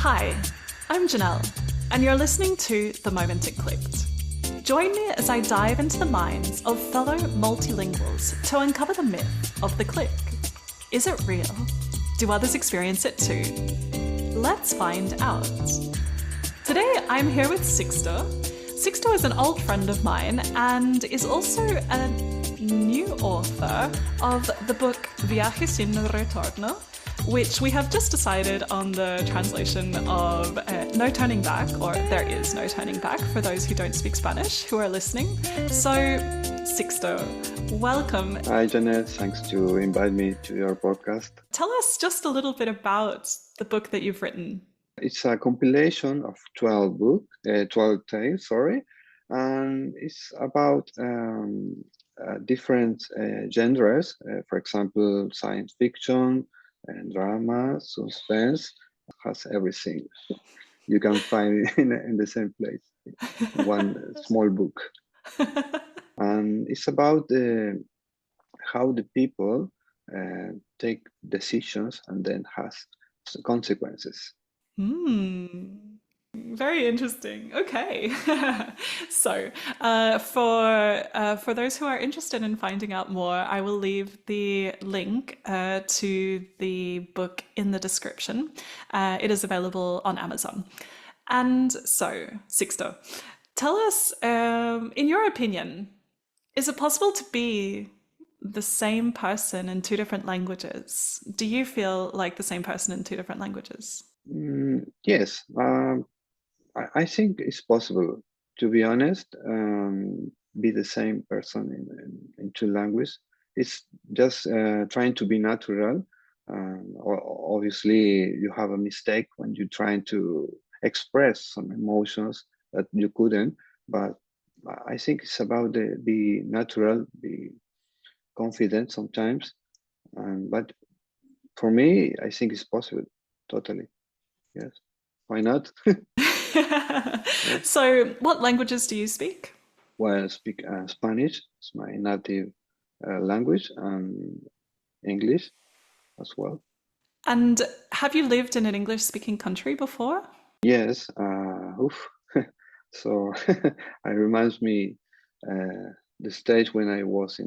Hi, I'm Janelle, and you're listening to The Moment It Clicked. Join me as I dive into the minds of fellow multilinguals to uncover the myth of the click. Is it real? Do others experience it too? Let's find out. Today I'm here with Sixto. Sixto is an old friend of mine and is also a new author of the book Viaje sin retorno, which we have just decided on the translation of No Turning Back, or There Is No Turning Back, for those who don't speak Spanish who are listening. So, Sixto, welcome. Hi, Janelle. Thanks to invite me to your podcast. Tell us just a little bit about the book that you've written. It's a compilation of 12 tales, and it's about different genres. For example, science fiction, and drama, suspense, has everything you can find in the same place, one small book. And it's about how the people take decisions and then has consequences. Very interesting. Okay. So, for those who are interested in finding out more, I will leave the link to the book in the description. It is available on Amazon. And so, Sixto, tell us, in your opinion, is it possible to be the same person in two different languages? Do you feel like the same person in two different languages? Yes, I think it's possible, to be honest, be the same person in two languages. It's just trying to be natural. Obviously, you have a mistake when you're trying to express some emotions that you couldn't, but I think it's about be natural, be confident sometimes. But for me, I think it's possible, totally. Yes. Why not? Yes. So, what languages do you speak? Well, I speak Spanish. It's my native language, and English as well. And have you lived in an English-speaking country before? Yes. Oof. So it reminds me the stage when I was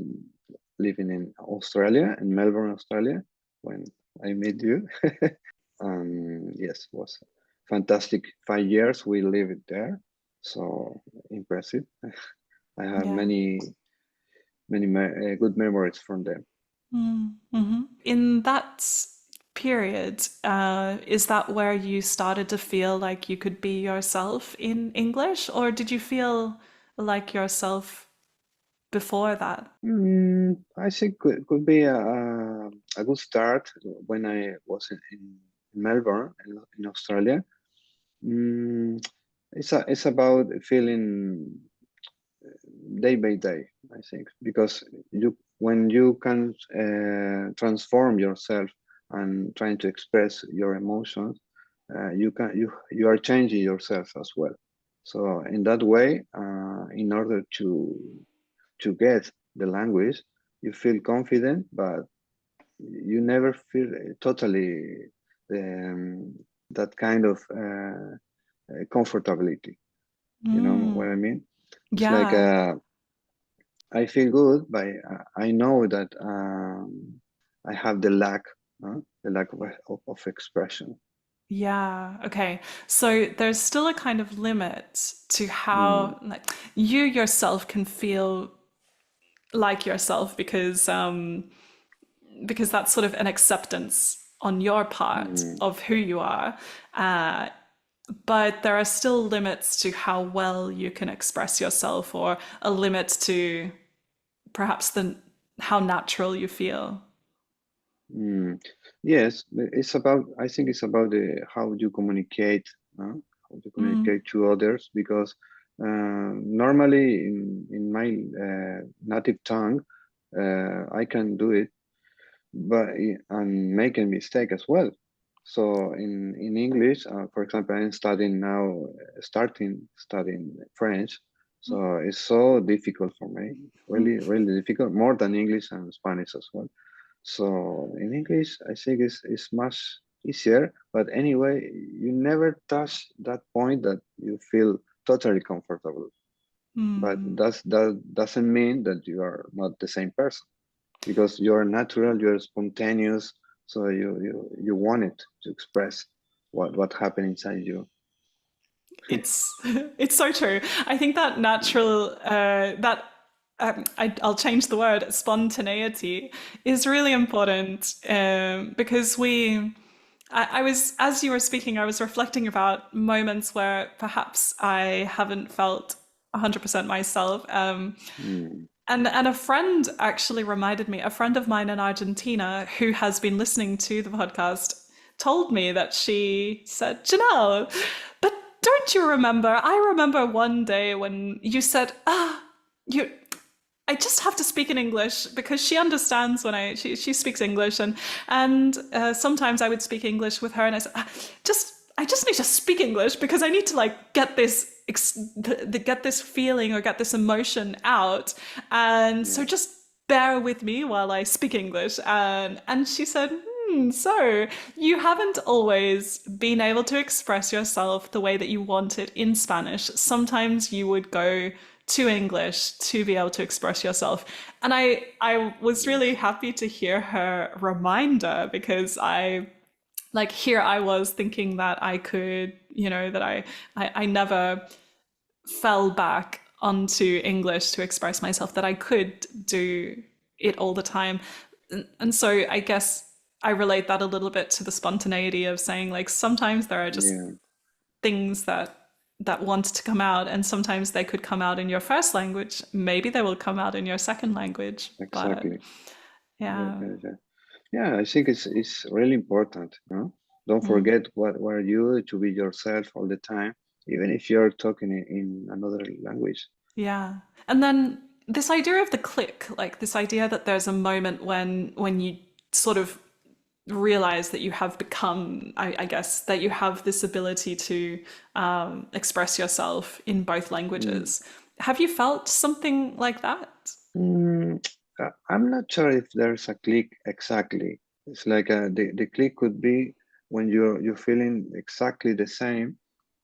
living in Australia, in Melbourne, Australia, when I met you. Yes, it was fantastic. 5 years we lived there, so impressive. I have Yeah. many good memories from them. Mm-hmm. In that period, is that where you started to feel like you could be yourself in English, or did you feel like yourself before that? I think could be a good start when I was in Melbourne, in Australia. Mm, it's about feeling day by day, I think, because you when you can transform yourself and trying to express your emotions, you are changing yourself as well. So in that way, in order to get the language, you feel confident, but you never feel totally um, that kind of comfortability. You know what I Mm, mean? It's like yeah. I feel good, but I know that I have the lack of expression. Yeah, okay. So there's still a kind of limit to Mm, how like you yourself can feel like yourself because that's sort of an acceptance on your part mm, of who you are. Uh, but there are still limits to how well you can express yourself, or a limit to perhaps the how natural you feel. mm. Yes, it's about. I think it's about how you communicate, how to Mm, communicate to others. Because normally in my native tongue, I can do it, but and make a mistake as well. So in English, for example, I'm studying now, studying French. So it's so difficult for me, really difficult, more than English and Spanish as well. So in English, I think it's much easier. But anyway, you never touch that point that you feel totally comfortable. But Mm. that doesn't mean that you are not the same person, because you're natural, you're spontaneous, so you want it to express what happened inside you. It's it's so true. I think that natural that I'll change the word spontaneity is really important because I was, as you were speaking, I was reflecting about moments where perhaps I haven't felt 100% myself. Mm, And a friend actually reminded me, a friend of mine in Argentina who has been listening to the podcast told me that she said, Janelle, but don't you remember? I remember one day when you said, you I just have to speak in English because she understands when she speaks English and sometimes I would speak English with her and I said I just need to speak English because I need to like get this get this feeling or get this emotion out and so yeah, just bear with me while I speak English and she said so you haven't always been able to express yourself the way that you want it in Spanish. Sometimes you would go to English to be able to express yourself. And I was really yes, happy to hear her reminder because I like here I was thinking that I could, you know, that I never fell back onto English to express myself, that I could do it all the time. And so I guess I relate that a little bit to the spontaneity of saying like sometimes there are just yeah, things that want to come out and sometimes they could come out in your first language, maybe they will come out in your second language, but exactly. Yeah, yeah. yeah, yeah. Yeah, I think it's really important. No, don't Mm, forget what you to be yourself all the time, even if you're talking in another language. yeah. And then this idea of the click, like this idea that there's a moment when you sort of realize that you have become, I guess, that you have this ability to express yourself in both Mm. languages. Have you felt something like that? Mm, I'm not sure if there's a click exactly. It's like the click could be when you're feeling exactly the same,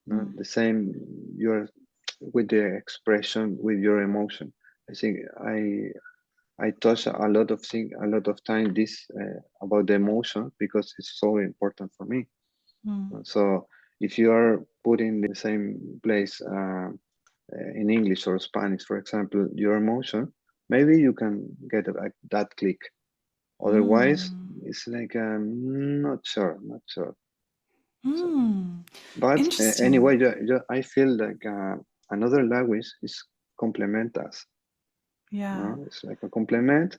no? Mm, The same you're with the expression, with your emotion. I think I touch a lot of thing, a lot of time this about the emotion because it's so important for me. mm, So if you are put in the same place in English or Spanish, for example, your emotion, maybe you can get like that click. Otherwise, mm, it's like not sure, not sure. So, mm. but Interesting. anyway, I feel like another language is complement us. Yeah. No? It's like a complement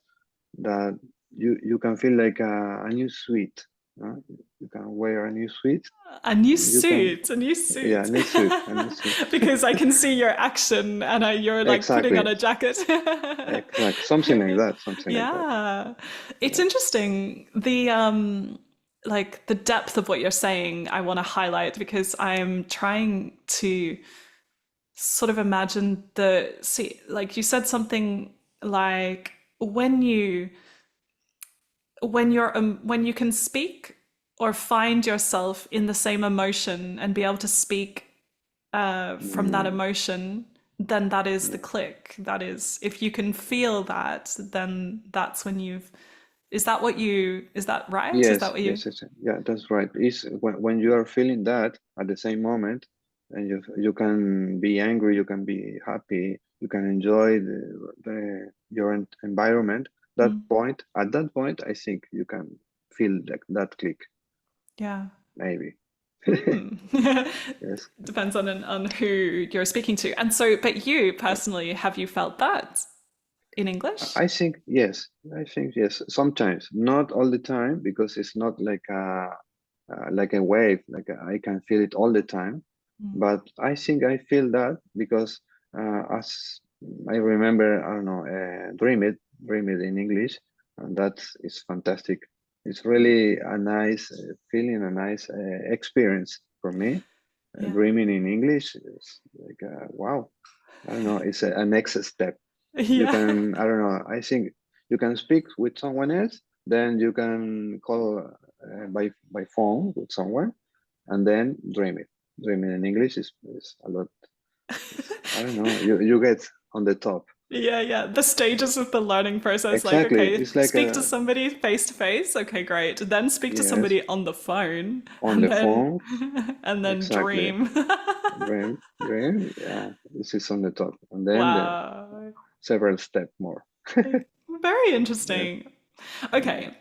that you can feel like a new suit. No? You can wear a new suit. You can, A new yeah, suit, new suit, a new suit. because I can see your action and you're like putting on Exactly, a jacket. exactly. Something like that. Something like that. Yeah, it's Yeah. interesting. The like the depth of what you're saying, I want to highlight because I'm trying to sort of imagine the see, like you said something like when you can speak or find yourself in the same emotion and be able to speak from that Mm, emotion, then that is the yeah. click. That is, if you can feel that, then that's when you've. Is that what you? Is that right? Is that Yes, what you? yes, yes. Yeah, that's right. It's when you are feeling that at the same moment, and you can be angry, you can be happy, you can enjoy your environment. Mm, At that point, I think you can feel like that click, yeah. maybe. Hmm. Yes. Depends on who you're speaking to. And so, but you personally, have you felt that in English? I think yes. I think yes. Sometimes, not all the time, because it's not like a wave. I can feel it all the time. Mm. But I think I feel that because as I remember, I don't know, dream it in English, and that is fantastic. It's really a nice feeling, a nice experience for me. Yeah. Dreaming in English is like wow. I don't know. It's a next step. You Yeah. can, I don't know, I think you can speak with someone else, then you can call by phone with someone, and then dream it. Dreaming in English is a lot. It's, I don't know. You get on the top. Yeah, yeah. The stages of the learning process, like, Exactly. okay, It's like speak to a somebody face to face. Okay, great. Then speak to yes somebody on the phone, on and the then phone. and then Exactly. dream. Dream. Yeah, this is on the top, and then the Wow. several step more. Very Yes. interesting. Yeah. Okay.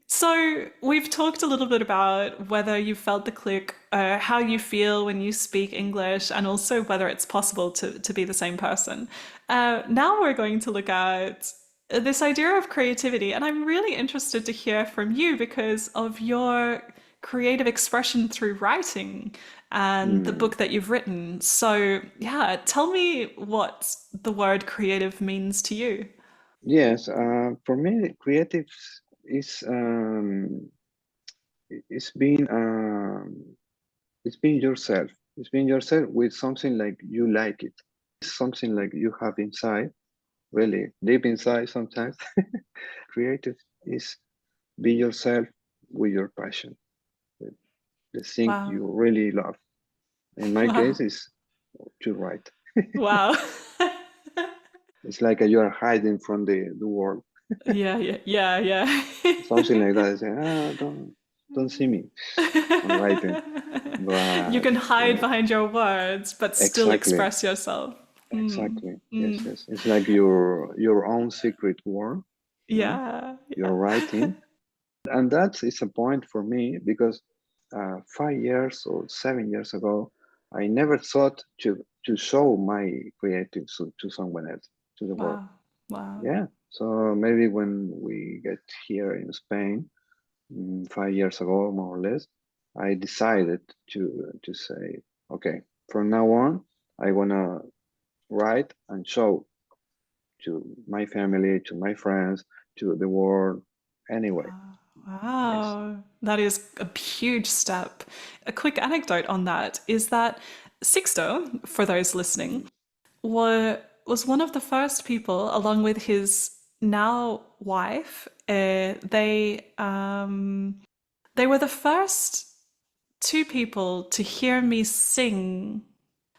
So we've talked a little bit about whether you felt the click, how you feel when you speak English, and also whether it's possible to be the same person. Now we're going to look at this idea of creativity, and I'm really interested to hear from you because of your creative expression through writing and the Mm. book that you've written. So, yeah, tell me what the word creative means to you. Yes. For me, creative is it's being it's being yourself. It's being yourself with something like you like it. It's something like you have inside, really deep inside sometimes. Creative is be yourself with your passion, with the thing Wow. you really love. In my case, Wow. is to write. Wow. It's like you are hiding from the world, Yeah, yeah, yeah, something like yeah. that. I say, don't see me. I'm writing, You but can hide yeah, behind your words, but still exactly, express yourself. Mm, exactly. Yes, mm. yes. It's like your own secret world, you know. Yeah, You're yeah. writing, and that is a point for me because 5 years or 7 years ago, I never thought to show my creative to someone else, to the world. Wow, wow, Yeah. So maybe when we get here in Spain, 5 years ago, more or less, I decided to say, okay, from now on, I wanna write and show to my family, to my friends, to the world. Anyway, yes. wow. That is a huge step. A quick anecdote on that is that Sixto, for those listening, Mm, was one of the first people, along with his now wife. They were the first two people to hear me sing.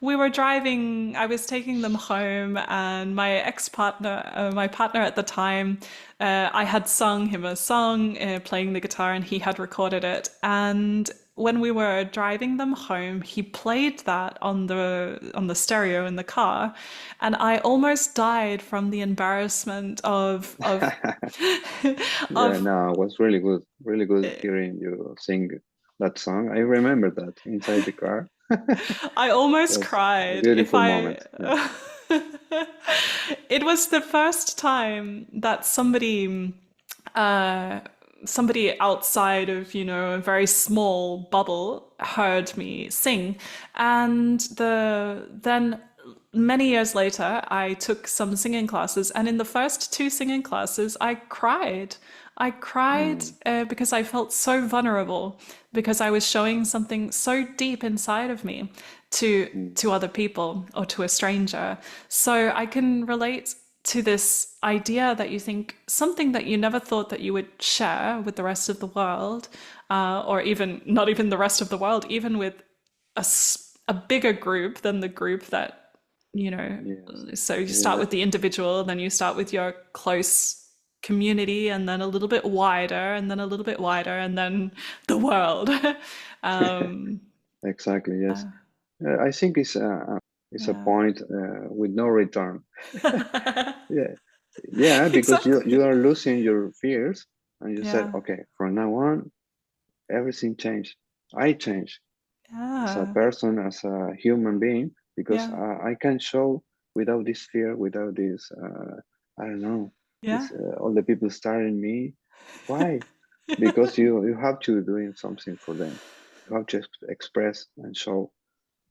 We were driving, I was taking them home, and my ex partner, my partner at the time, I had sung him a song, playing the guitar, and he had recorded it. And when we were driving them home, he played that on the stereo in the car, and I almost died from the embarrassment of Yeah, of no, it was really good hearing you sing that song. I remember that inside the car. I almost Was a cried. If beautiful I moment. Yeah. It was the first time that uh somebody outside of, a very small bubble heard me sing. And then many years later, I took some singing classes, and in the first two singing classes, I cried. I cried Mm, because I felt so vulnerable, because I was showing something so deep inside of me to mm, to other people or to a stranger. So I can relate to this idea that you think something that you never thought that you would share with the rest of the world, or even not even the rest of the world, even with a bigger group than the group that, you know, yes. so you start Yeah. with the individual, then you start with your close community, and then a little bit wider, and then a little bit wider, and then the world. um, Exactly. Yes. uh, I think it's a yeah. point with no return. Yeah. Yeah, because you Exactly. are losing your fears, and you said, Yeah. okay, from now on, everything changed. I changed as a Yeah. person, as a human being, because Yeah. I can show without this fear, without this, I don't know, Yeah. this all the people staring me. Why? Because you have to doing something for them. You have to express and show.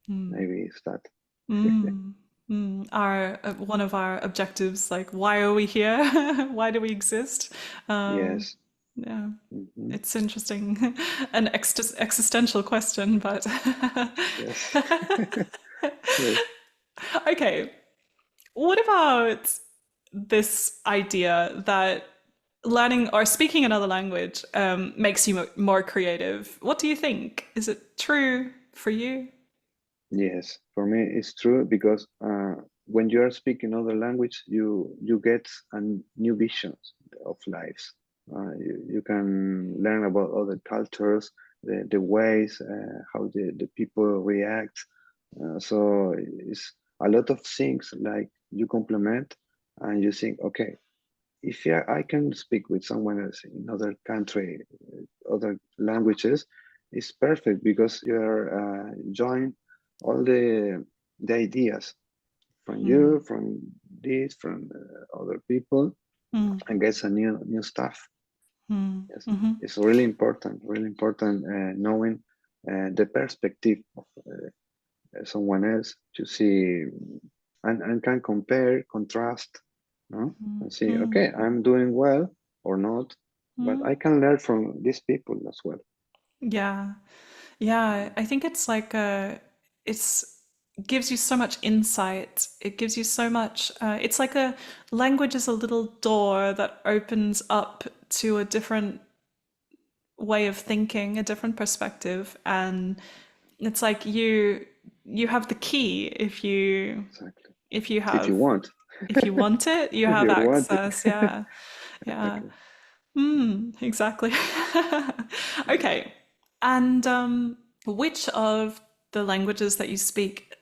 Maybe it's that. Mm. Mm. Our one of our objectives, like, why are we here? Why do we exist? Um, Yes. yeah, Hmm. it's interesting, an existential question, but Yes. Yes. okay. What about this idea that learning or speaking another language makes you more creative. What do you think? Is it true for you? Yes, for me it's true because when you are speaking other language, you get a new visions of lives. You can learn about other cultures, the ways how the people react. So it's a lot of things like you complement, and you think, okay, if I can speak with someone else in other country, other languages, it's perfect because you're join all the ideas from Mm, you, from this, from other people, mm, and gets a new stuff. mm, Yes, mm-hmm, it's really important knowing the perspective of someone else to see and can compare, contrast, no? mm, And see, mm, okay, I'm doing well or not, but mm. I can learn from these people as well. Yeah. Yeah, I think it's like it's gives you so much insight. It gives you so much. It's like a language is a little door that opens up to a different way of thinking, a different perspective, and it's like you have the key Exactly. if you If you have want, if you want it, you if have you want it. access. Yeah, yeah. Exactly. Exactly. Yes. Okay. And which of the languages that you speak,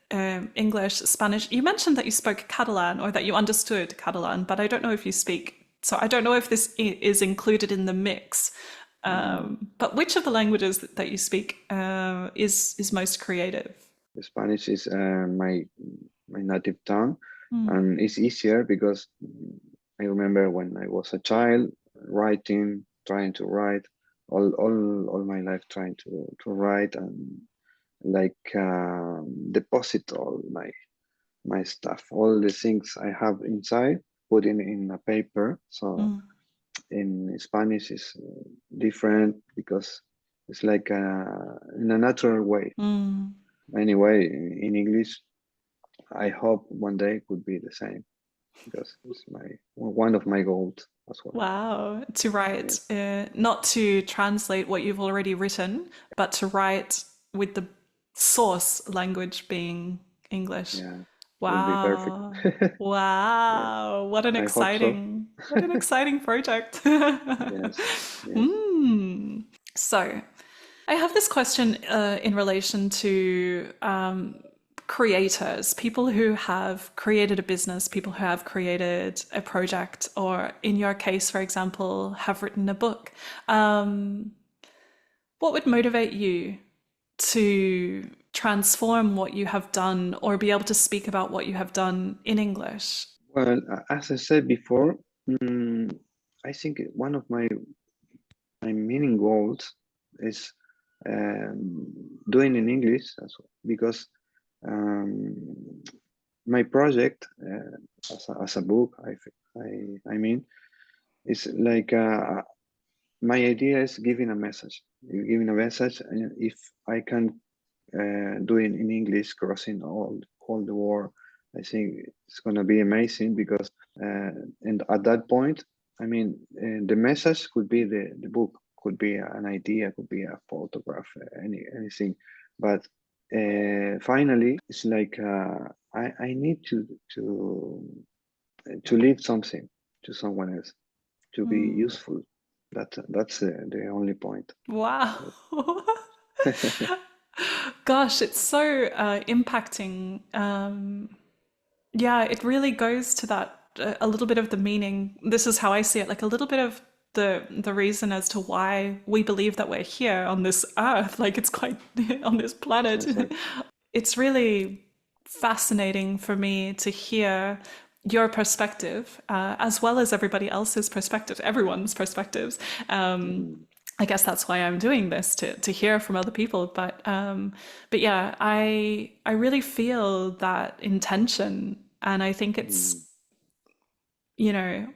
English, Spanish, you mentioned that you spoke Catalan or that you understood Catalan, but I don't know if you speak. So I don't know if this is included in the mix. Mm. But which of the languages that you speak is most creative? Spanish is my native tongue, Mm, and it's easier because I remember when I was a child, writing, trying to write, all my life trying to write and like deposit all my stuff, all the things I have inside, put in a paper. So mm, in Spanish is different because it's like in a natural way. mm. Anyway, in English, I hope one day could be the same because it's my one of my goals as well. Wow. To write, Yes, not to translate what you've already written, but to write with the source language being English. yeah, will be perfect. Wow. Yes, Wow. I hope so. what an exciting project. Yes, yes. Mm. So, I have this question in relation to creators, people who have created a business, people who have created a project, or in your case, for example, have written a book. Um, what would motivate you to transform what you have done or be able to speak about what you have done in English? Well, as I said before, I think one of my main goals is um, doing in English as well, because um, my project as a book, I mean, it's like my idea is giving a message. You're giving a message, and if I can do it in English, crossing all the world, I think it's gonna be amazing because and at that point, I mean, the message could be the book, could be an idea, could be a photograph, anything, but finally, it's like I need to leave something to someone else to be Mm. useful. That's the only point. Wow. Gosh, it's so impacting. Yeah, it really goes to that a little bit of the meaning. This is how I see it, like a little bit of the reason as to why we believe that we're here on this earth, like it's quite on this planet. Exactly. It's really fascinating for me to hear your perspective, as well as everybody else's perspective, everyone's perspectives. Mm, I guess that's why I'm doing this to hear from other people. But yeah, I really feel that intention, and I think mm, it's you know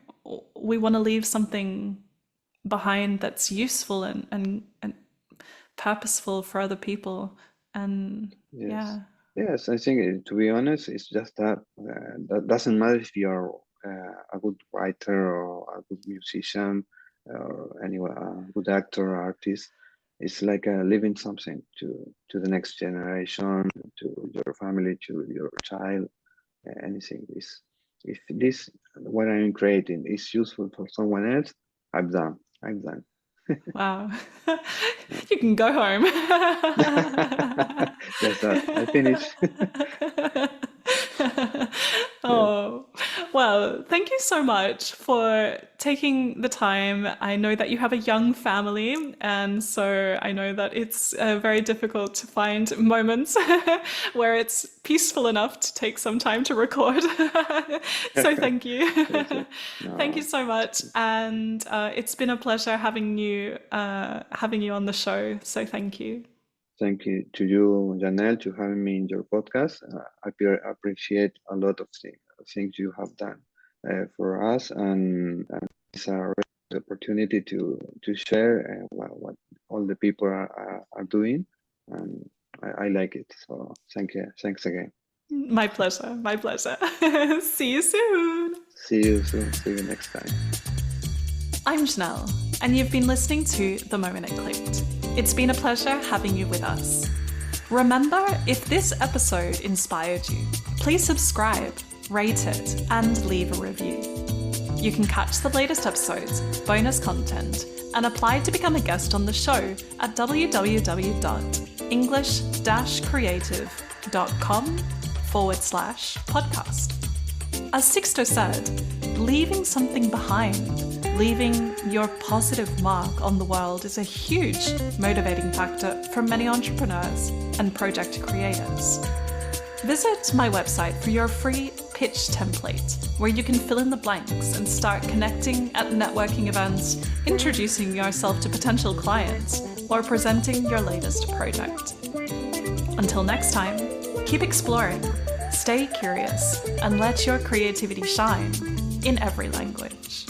we want to leave something behind that's useful and purposeful for other people, and yes. yeah. Yes, I think to be honest, it's just that that doesn't matter if you are a good writer or a good musician or anyone, a good actor or artist. It's like leaving something to the next generation, to your family, to your child, anything. Is if this what I'm creating is useful for someone else, I'm done. I'm done. Wow. You can go home. That's that. I finish. Yeah. Oh, well, thank you so much for taking the time. I know that you have a young family, and so I know that it's very difficult to find moments where it's peaceful enough to take some time to record. So thank you. Pleasure. Thank you No, so much. And it's been a pleasure having you on the show. So thank you. thank you to you, Janelle, to having me in your podcast. Appreciate a lot of things you have done for us, and it's a really opportunity to share what all the people are doing, and I like it. So thank you, thanks again. My pleasure. My pleasure. See you soon. See you soon. See you next time. I'm Janelle, and you've been listening to The Moment It Clicked. It's been a pleasure having you with us. Remember, if this episode inspired you, please subscribe, rate it, and leave a review. You can catch the latest episodes, bonus content, and apply to become a guest on the show at www.english-creative.com/podcast. As Sixto said, leaving something behind, leaving your positive mark on the world is a huge motivating factor for many entrepreneurs and project creators. Visit my website for your free pitch template, where you can fill in the blanks and start connecting at networking events, introducing yourself to potential clients, or presenting your latest project. Until next time, keep exploring, stay curious, and let your creativity shine in every language.